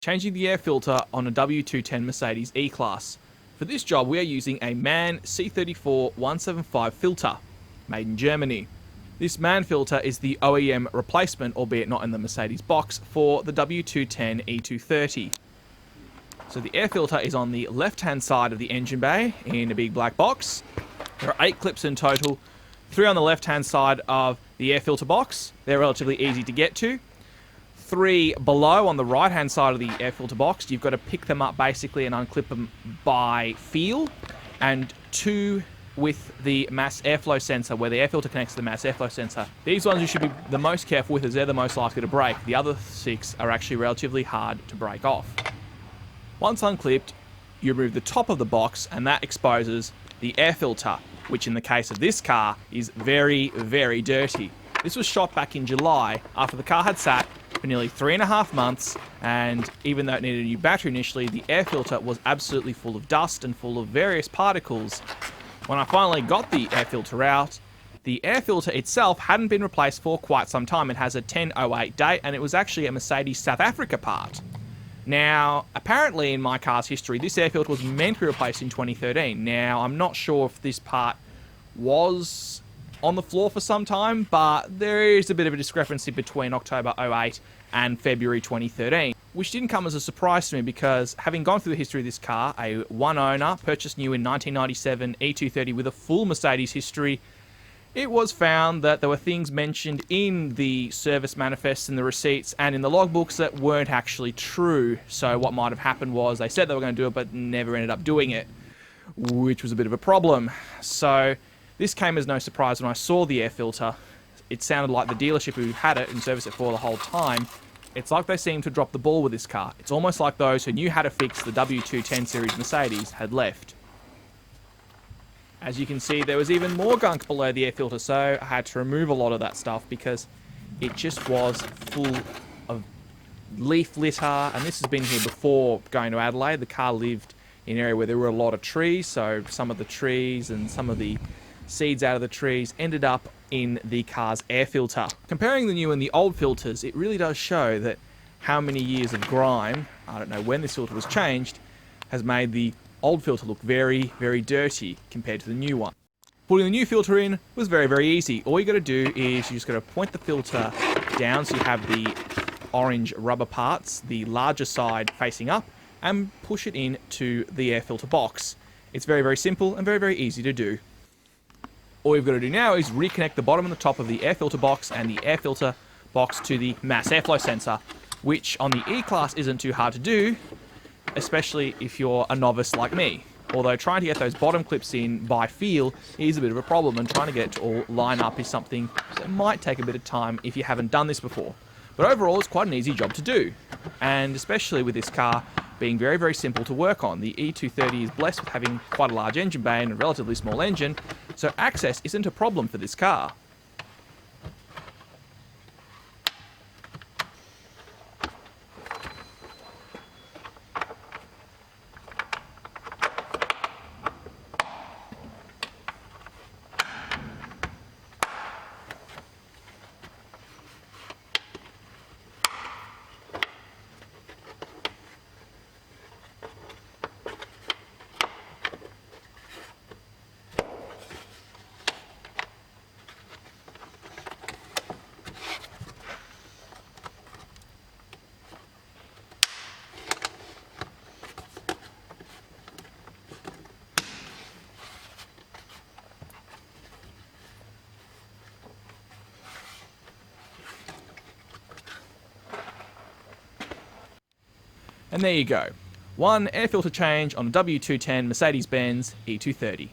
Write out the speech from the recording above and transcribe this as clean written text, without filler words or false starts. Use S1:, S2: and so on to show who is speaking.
S1: Changing the air filter on a W210 Mercedes E-Class. For this job we are using a MAN C34 175 filter, made in Germany. This MAN filter is the OEM replacement, albeit not in the Mercedes box, for the W210 E230. So the air filter is on the left hand side of the engine bay in a big black box. There are 8 clips in total, 3 on the left hand side of the air filter box. They're relatively easy to get to. 3 below on the right hand side of the air filter box. You've got to pick them up basically and unclip them by feel, and 2 with the mass airflow sensor, where the air filter connects to the mass airflow sensor. These ones you should be the most careful with, as they're the most likely to break. The other 6 are actually relatively hard to break off. Once unclipped, you remove the top of the box and that exposes the air filter, which in the case of this car is very, very dirty. This was shot back in July after the car had sat for nearly 3.5 months, and even though it needed a new battery initially, the air filter was absolutely full of dust and full of various particles. When I finally got the air filter out, the air filter itself hadn't been replaced for quite some time. It has a 1008 date, and it was actually a Mercedes South Africa part. Now, apparently in my car's history, this air filter was meant to be replaced in 2013. Now, I'm not sure if this part was on the floor for some time, but there is a bit of a discrepancy between October 08 and February 2013, which didn't come as a surprise to me, because having gone through the history of this car, a one owner, purchased new in 1997 E230 with a full Mercedes history, it was found that there were things mentioned in the service manifests and the receipts and in the logbooks that weren't actually true. So what might have happened was they said they were going to do it but never ended up doing it, which was a bit of a problem. So this came as no surprise when I saw the air filter. It sounded like the dealership who had it and serviced it for the whole time, it's like they seemed to drop the ball with this car. It's almost like those who knew how to fix the W210 series Mercedes had left. As you can see, there was even more gunk below the air filter, so I had to remove a lot of that stuff because it just was full of leaf litter, and this has been here before going to Adelaide. The car lived in an area where there were a lot of trees, so some of the trees and some of the seeds out of the trees ended up in the car's air filter. Comparing the new and the old filters, it really does show that how many years of grime, I don't know when this filter was changed, has made the old filter look very, very dirty compared to the new one. Putting the new filter in was very, very easy. All you got to do is you just got to point the filter down so you have the orange rubber parts, the larger side facing up, and push it into the air filter box. It's very, very simple and very, very easy to do. All you've got to do now is reconnect the bottom and the top of the air filter box and the air filter box to the mass airflow sensor, which on the E-Class isn't too hard to do, especially if you're a novice like me. Although trying to get those bottom clips in by feel is a bit of a problem, and trying to get it to all line up is something that might take a bit of time if you haven't done this before. But overall, it's quite an easy job to do, and especially with this car being very, very simple to work on. The E230 is blessed with having quite a large engine bay and a relatively small engine, so access isn't a problem for this car. And there you go. One air filter change on a W210 Mercedes-Benz E230.